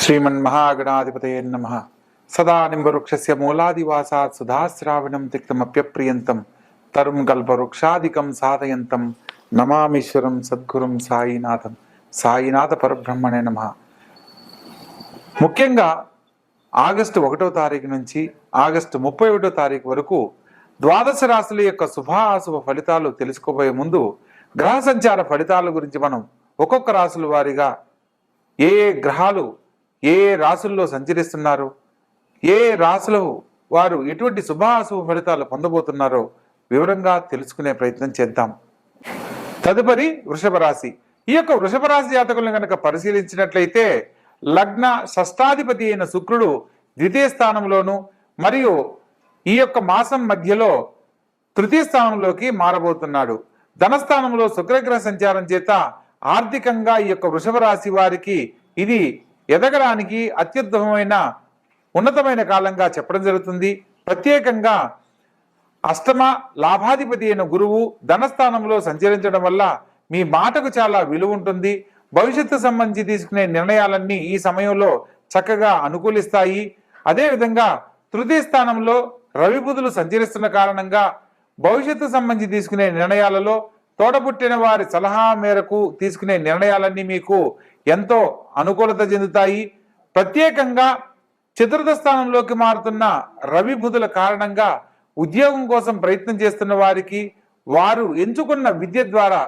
श्रीमन्महागणाधिपतये नमः। सदा निम्बवृक्षस्य मूलादिवासात् सुधाश्रावणं तिक्तमप्यप्रियन्तं तरुं कल्पवृक्षादिकं साधयन्तं नमामीश्वरं सद्गुरुं సాయినాథం సాయినాథ పరబ్రహ్మణే నమః। ముఖ్యంగా ఆగస్టు 1వ తారీఖు నుంచి ఆగస్టు 31వ తారీఖు వరకు ద్వాదశ రాశుల యొక్క శుభాశుభ ఫలితాలు తెలుసుకోబోయే ముందు గ్రహ సంచార ఫలితాల గురించి మనం ఒక్కొక్క రాశుల వారీగా ఏ గ్రహాలు ఏ రాశుల్లో సంచరిస్తున్నారు, ఏ రాశుల వారు ఎటువంటి శుభాశుభ ఫలితాలు పొందబోతున్నారో వివరంగా తెలుసుకునే ప్రయత్నం చేద్దాం। తదుపరి వృషభ రాశి। ఈ యొక్క వృషభ రాశి జాతకులను కనుక పరిశీలించినట్లయితే లగ్న షష్టాధిపతి అయిన శుక్రుడు ద్వితీయ స్థానంలోను మరియు ఈ యొక్క మాసం మధ్యలో తృతీయ స్థానంలోకి మారబోతున్నాడు। ధనస్థానంలో శుక్రగ్రహ సంచారం చేత ఆర్థికంగా ఈ యొక్క వృషభ రాశి వారికి ఇది ఎదగడానికి అత్యుత్తమమైన ఉన్నతమైన కాలంగా చెప్పడం జరుగుతుంది। ప్రత్యేకంగా అష్టమ లాభాధిపతి అయిన గురువు ధనస్థానంలో సంచరించడం వల్ల మీ మాటకు చాలా విలువ ఉంటుంది। భవిష్యత్తు సంబంధించి తీసుకునే నిర్ణయాలన్నీ ఈ సమయంలో చక్కగా అనుకూలిస్తాయి। అదేవిధంగా తృతీయ స్థానంలో రవి బుధులు సంచరిస్తున్న కారణంగా భవిష్యత్తు సంబంధించి తీసుకునే నిర్ణయాలలో తోడబుట్టిన వారి సలహా మేరకు తీసుకునే నిర్ణయాలన్నీ మీకు ఎంతో అనుకూలత చెందుతాయి। ప్రత్యేకంగా చతుర్థ స్థానంలోకి మారుతున్న రవి బుధుల కారణంగా ఉద్యోగం కోసం ప్రయత్నం చేస్తున్న వారికి వారు ఎంచుకున్న విద్య ద్వారా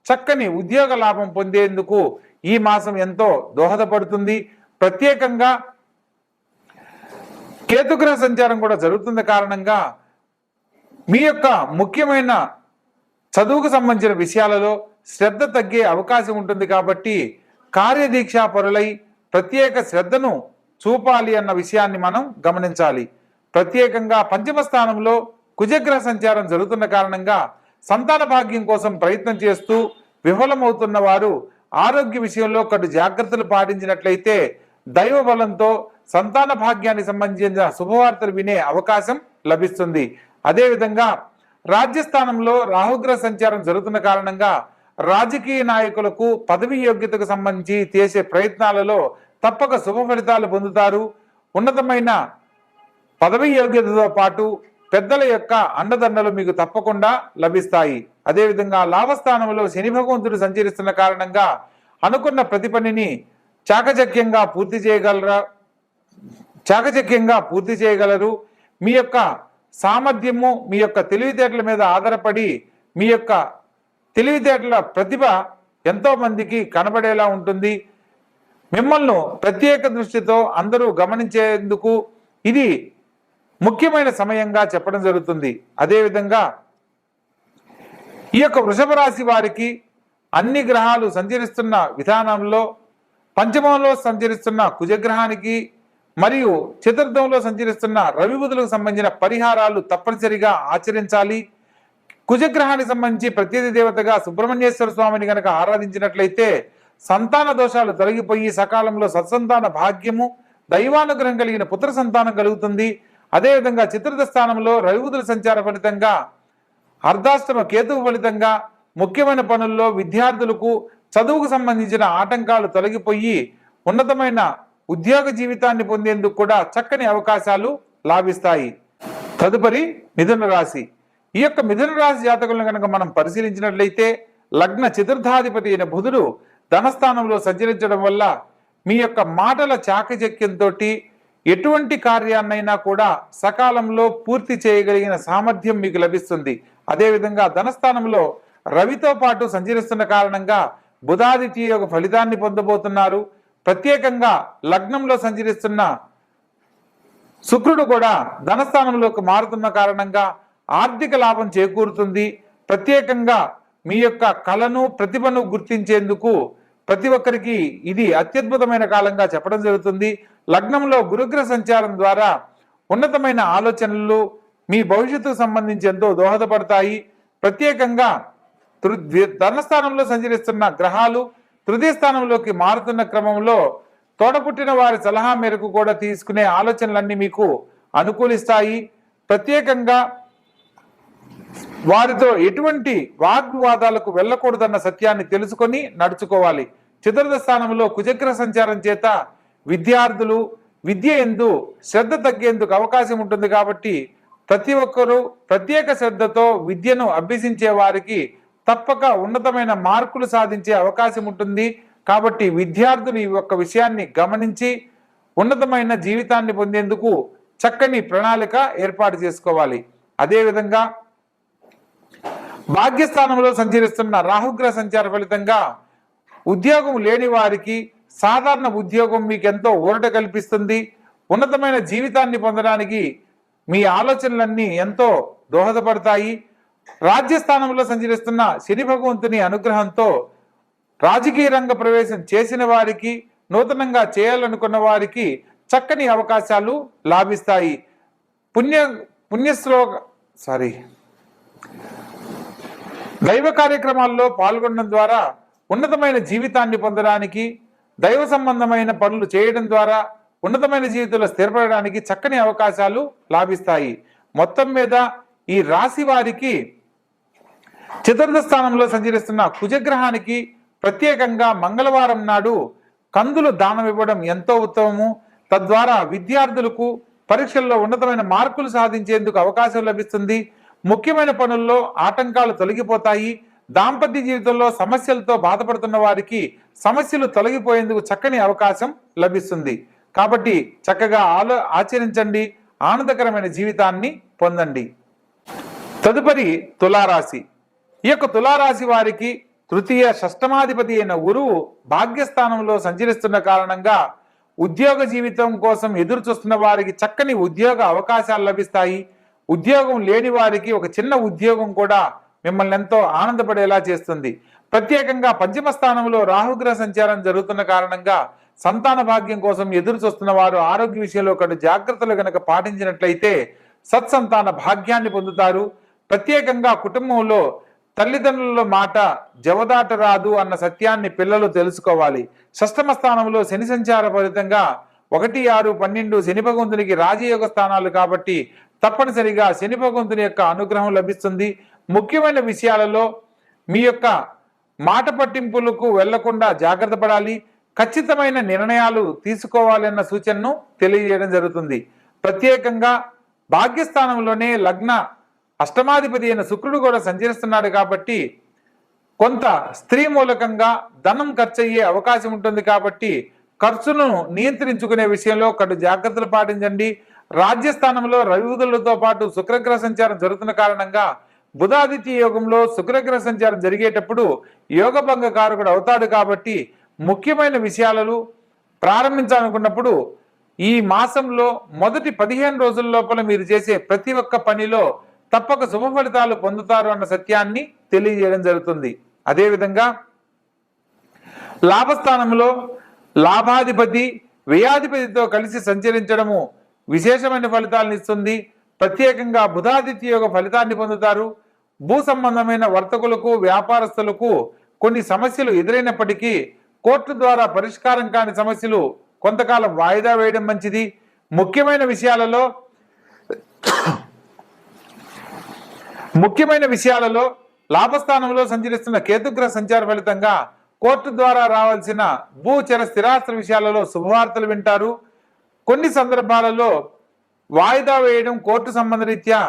చక్కని ఉద్యోగ లాభం పొందేందుకు ఈ మాసం ఎంతో దోహదపడుతుంది। ప్రత్యేకంగా కేతుగ్రహ సంచారం కూడా జరుగుతున్న కారణంగా మీ యొక్క ముఖ్యమైన చదువుకు సంబంధించిన విషయాలలో శ్రద్ధ తగ్గే అవకాశం ఉంటుంది కాబట్టి కార్యదీక్షా పరులై ప్రత్యేక శ్రద్ధను చూపాలి అన్న విషయాన్ని మనం గమనించాలి। ప్రత్యేకంగా పంచమ స్థానంలో కుజగ్రహ సంచారం జరుగుతున్న కారణంగా సంతాన భాగ్యం కోసం ప్రయత్నం చేస్తూ విఫలమవుతున్న వారు ఆరోగ్య విషయంలో కడు జాగ్రత్తలు పాటించినట్లయితే దైవ బలంతో సంతాన భాగ్యానికి సంబంధించిన శుభవార్తలు వినే అవకాశం లభిస్తుంది। అదేవిధంగా రాజ్యస్థానంలో రాహుగ్రహ సంచారం జరుగుతున్న కారణంగా రాజకీయ నాయకులకు పదవి యోగ్యతకు సంబంధించి చేసే ప్రయత్నాలలో తప్పక శుభ ఫలితాలు పొందుతారు। ఉన్నతమైన పదవి యోగ్యతతో పాటు పెద్దల యొక్క అండదండలు మీకు తప్పకుండా లభిస్తాయి। అదేవిధంగా లాభస్థానంలో శని భగవంతుడు సంచరిస్తున్న కారణంగా అనుకున్న ప్రతి పనిని చాకచక్యంగా పూర్తి చేయగలరు। మీ యొక్క సామర్థ్యము మీ యొక్క తెలివితేటల మీద ఆధారపడి మీ యొక్క తెలివితేటల ప్రతిభ ఎంతో మందికి కనబడేలా ఉంటుంది। మిమ్మల్ని ప్రత్యేక దృష్టితో అందరూ గమనించేందుకు ఇది ముఖ్యమైన సమయంగా చెప్పడం జరుగుతుంది। అదేవిధంగా ఈ యొక్క వృషభ రాశి వారికి అన్ని గ్రహాలు సంచరిస్తున్న విధానంలో పంచమంలో సంచరిస్తున్న కుజగ్రహానికి మరియు చతుర్థంలో సంచరిస్తున్న రవి బుధులకు సంబంధించిన పరిహారాలు తప్పనిసరిగా ఆచరించాలి। కుజగ్రహానికి సంబంధించి ప్రత్యేక దేవతగా సుబ్రహ్మణ్యేశ్వర స్వామిని కనుక ఆరాధించినట్లయితే సంతాన దోషాలు తొలగిపోయి సకాలంలో సత్సంతాన భాగ్యము దైవానుగ్రహం కలిగిన పుత్ర సంతానం కలుగుతుంది। అదేవిధంగా చతుర్థ స్థానంలో రవి బుధుల సంచార ఫలితంగా అర్ధాష్టమ కేతువు ఫలితంగా ముఖ్యమైన పనుల్లో విద్యార్థులకు చదువుకు సంబంధించిన ఆటంకాలు తొలగిపోయి ఉన్నతమైన ఉద్యోగ జీవితాన్ని పొందేందుకు కూడా చక్కని అవకాశాలు లాభిస్తాయి। తదుపరి మిథున రాశి। ఈ యొక్క మిథున రాశి జాతకులను కనుక మనం పరిశీలించినట్లయితే లగ్న చతుర్థాధిపతి అయిన బుధుడు ధనస్థానంలో సంచరించడం వల్ల మీ యొక్క మాటల చాకచక్యంతో ఎటువంటి కార్యాన్నైనా కూడా సకాలంలో పూర్తి చేయగలిగిన సామర్థ్యం మీకు లభిస్తుంది। అదేవిధంగా ధనస్థానంలో రవితో పాటు సంచరిస్తున్న కారణంగా బుధాదిత్య యొక్క ఫలితాన్ని పొందబోతున్నారు। ప్రత్యేకంగా లగ్నంలో సంచరిస్తున్న శుక్రుడు కూడా ధనస్థానంలోకి మారుతున్న కారణంగా ఆర్థిక లాభం చేకూరుతుంది। ప్రత్యేకంగా మీ యొక్క కళను ప్రతిభను గుర్తించేందుకు ప్రతి ఒక్కరికి ఇది అత్యద్భుతమైన కాలంగా చెప్పడం జరుగుతుంది। లగ్నంలో గురుగ్రహ సంచారం ద్వారా ఉన్నతమైన ఆలోచనలు మీ భవిష్యత్తుకు సంబంధించి ఎంతో దోహదపడతాయి। ప్రత్యేకంగా ధనస్థానంలో సంచరిస్తున్న గ్రహాలు తృతీయ స్థానంలోకి మారుతున్న క్రమంలో తోడపుట్టిన వారి సలహా మేరకు కూడా తీసుకునే ఆలోచనలన్నీ మీకు అనుకూలిస్తాయి। ప్రత్యేకంగా వారితో ఎటువంటి వాగ్వివాదాలకు వెళ్ళకూడదన్న సత్యాన్ని తెలుసుకొని నడుచుకోవాలి। చతుర్థ స్థానంలో కుజగ్రహ సంచారం చేత విద్యార్థులు విద్య యందు శ్రద్ధ తగ్గేందుకు అవకాశం ఉంటుంది. కాబట్టి ప్రతి ఒక్కరూ ప్రత్యేక శ్రద్ధతో విద్యను అభ్యసించే వారికి తప్పక ఉన్నతమైన మార్కులు సాధించే అవకాశం ఉంటుంది. కాబట్టి విద్యార్థులు ఈ ఒక్క విషయాన్ని గమనించి ఉన్నతమైన జీవితాన్ని పొందేందుకు చక్కని ప్రణాళిక ఏర్పాటు చేసుకోవాలి. అదేవిధంగా భాగ్యస్థానంలో సంచరిస్తున్న రాహుగ్రహ సంచార ఫలితంగా ఉద్యోగం లేని వారికి సాధారణ ఉద్యోగం మీకు ఎంతో ఊరట కల్పిస్తుంది. ఉన్నతమైన జీవితాన్ని పొందడానికి మీ ఆలోచనలన్నీ ఎంతో దోహదపడతాయి. రాజ్యస్థానంలో సంచరిస్తున్న శని భగవంతుని అనుగ్రహంతో రాజకీయ రంగ ప్రవేశం చేసిన వారికి, నూతనంగా చేయాలనుకున్న వారికి చక్కని అవకాశాలు లాభిస్తాయి. దైవ కార్యక్రమాల్లో పాల్గొనడం ద్వారా ఉన్నతమైన జీవితాన్ని పొందడానికి, దైవ సంబంధమైన పనులు చేయడం ద్వారా ఉన్నతమైన జీవితంలో స్థిరపడడానికి చక్కని అవకాశాలు లాభిస్తాయి. మొత్తం మీద ఈ రాశి వారికి చతుర్థ స్థానంలో సంచరిస్తున్న కుజగ్రహానికి ప్రత్యేకంగా మంగళవారం నాడు కందులు దానం ఇవ్వడం ఎంతో ఉత్తమము. తద్వారా విద్యార్థులకు పరీక్షల్లో ఉన్నతమైన మార్కులు సాధించేందుకు అవకాశం లభిస్తుంది. ముఖ్యమైన పనుల్లో ఆటంకాలు తొలగిపోతాయి. దాంపత్య జీవితంలో సమస్యలతో బాధపడుతున్న వారికి సమస్యలు తొలగిపోయేందుకు చక్కని అవకాశం లభిస్తుంది. కాబట్టి చక్కగా ఆచరించండి, ఆనందకరమైన జీవితాన్ని పొందండి. తదుపరి తులారాశి. ఈ యొక్క తులారాశి వారికి తృతీయ షష్టమాధిపతి అయిన గురువు భాగ్యస్థానంలో సంచరిస్తున్న కారణంగా ఉద్యోగ జీవితం కోసం ఎదురు చూస్తున్న వారికి చక్కని ఉద్యోగ అవకాశాలు లభిస్తాయి. ఉద్యోగం లేని వారికి ఒక చిన్న ఉద్యోగం కూడా మిమ్మల్ని ఎంతో ఆనందపడేలా చేస్తుంది. ప్రత్యేకంగా పంచమ స్థానంలో రాహుగ్రహ సంచారం జరుగుతున్న కారణంగా సంతాన భాగ్యం కోసం ఎదురు చూస్తున్న వారు ఆరోగ్య విషయంలో కొన్ని జాగ్రత్తలు గనక పాటించినట్లయితే సత్సంతాన భాగ్యాన్ని పొందుతారు. ప్రత్యేకంగా కుటుంబంలో తల్లిదండ్రుల మాట జవదాట రాదు అన్న సత్యాన్ని పిల్లలు తెలుసుకోవాలి. షష్టమ స్థానంలో శని సంచార ఫలితంగా 1, 6, 12 శని భగవంతునికి రాజయోగ స్థానాలు కాబట్టి తప్పనిసరిగా శని భగవంతుని యొక్క అనుగ్రహం లభిస్తుంది. ముఖ్యమైన విషయాలలో మీ యొక్క మాట పట్టింపులకు వెళ్లకుండా జాగ్రత్త పడాలి. ఖచ్చితమైన నిర్ణయాలు తీసుకోవాలి అన్న సూచనను తెలియజేయడం జరుగుతుంది. ప్రత్యేకంగా భాగ్యస్థానంలోనే లగ్న అష్టమాధిపతి అయిన శుక్రుడు కూడా సంచరిస్తున్నాడు కాబట్టి కొంత స్త్రీ మూలకంగా ధనం ఖర్చు అయ్యే అవకాశం ఉంటుంది. కాబట్టి ఖర్చును నియంత్రించుకునే విషయంలో కడు జాగ్రత్తలు పాటించండి. రాజ్యస్థానంలో రవిబుధులతో పాటు శుక్రగ్రహ సంచారం జరుగుతున్న కారణంగా బుధాదిత్య యోగంలో శుక్రగ్రహ సంచారం జరిగేటప్పుడు యోగభంగ కారకుడు అవుతాడు. కాబట్టి ముఖ్యమైన విషయాలను ప్రారంభించాలనుకున్నప్పుడు ఈ మాసంలో మొదటి 15 రోజుల లోపల మీరు చేసే ప్రతి ఒక్క పనిలో తప్పక శుభ ఫలితాలు పొందుతారు అన్న సత్యాన్ని తెలియజేయడం జరుగుతుంది. అదేవిధంగా లాభస్థానంలో లాభాధిపతి వ్యయాధిపతితో కలిసి సంచరించడము విశేషమైన ఫలితాలను ఇస్తుంది. ప్రత్యేకంగా బుధాదిత్య యోగ ఫలితాన్ని పొందుతారు. భూ సంబంధమైన వర్తకులకు, వ్యాపారస్తులకు కొన్ని సమస్యలు ఎదురైనప్పటికీ కోర్టు ద్వారా పరిష్కారం కాని సమస్యలు కొంతకాలం వాయిదా వేయడం మంచిది. ముఖ్యమైన విషయాలలో లాభస్థానంలో సంచరిస్తున్న కేతుగ్రహ సంచార ఫలితంగా కోర్టు ద్వారా రావాల్సిన భూచర స్థిరాస్తి విషయాలలో శుభవార్తలు వింటారు. కొన్ని సందర్భాలలో వాయిదా వేయడం, కోర్టు సంబంధ రీత్యా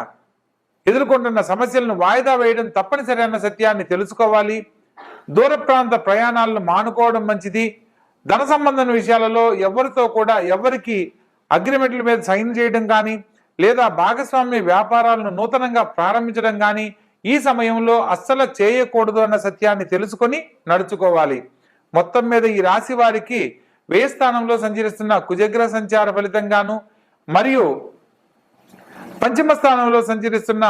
ఎదుర్కొంటున్న సమస్యలను వాయిదా వేయడం తప్పనిసరి అన్న సత్యాన్ని తెలుసుకోవాలి. దూర ప్రాంత ప్రయాణాలను మానుకోవడం మంచిది. ధన సంబంధమైన విషయాలలో ఎవరికి అగ్రిమెంట్ల మీద సైన్ చేయడం కానీ లేదా భాగస్వామ్య వ్యాపారాలను నూతనంగా ప్రారంభించడం కానీ ఈ సమయంలో అస్సలు చేయకూడదు అన్న సత్యాన్ని తెలుసుకొని నడుచుకోవాలి. మొత్తం మీద ఈ రాశి వారికి వ్యయ స్థానంలో సంచరిస్తున్న కుజగ్రహ సంచార ఫలితంగాను మరియు పంచమ స్థానంలో సంచరిస్తున్న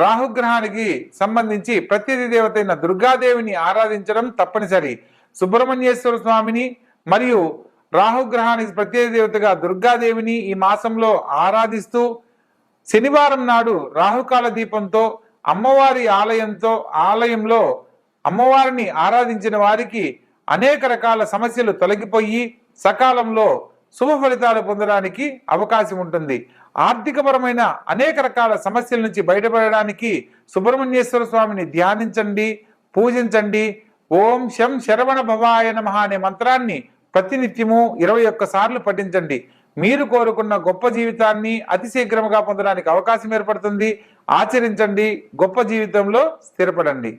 రాహుగ్రహానికి సంబంధించి ప్రత్యేక దేవత అయిన దుర్గాదేవిని ఆరాధించడం తప్పనిసరి. సుబ్రహ్మణ్యేశ్వర స్వామిని మరియు రాహుగ్రహానికి ప్రత్యేక దేవతగా దుర్గాదేవిని ఈ మాసంలో ఆరాధిస్తూ శనివారం నాడు రాహుకాల దీపంతో అమ్మవారి ఆలయంలో అమ్మవారిని ఆరాధించిన వారికి అనేక రకాల సమస్యలు తొలగిపోయి సకాలంలో శుభ ఫలితాలు పొందడానికి అవకాశం ఉంటుంది. ఆర్థికపరమైన అనేక రకాల సమస్యల నుంచి బయటపడడానికి సుబ్రహ్మణ్యేశ్వర స్వామిని ధ్యానించండి, పూజించండి. ఓం శం శరవణ భవాయ నమః అనే మంత్రాన్ని ప్రతినిత్యము 21 సార్లు పఠించండి. మీరు కోరుకున్న గొప్ప జీవితాన్ని అతి శీఘ్రంగా పొందడానికి అవకాశం ఏర్పడుతుంది. ఆచరించండి, గొప్ప జీవితంలో స్థిరపడండి.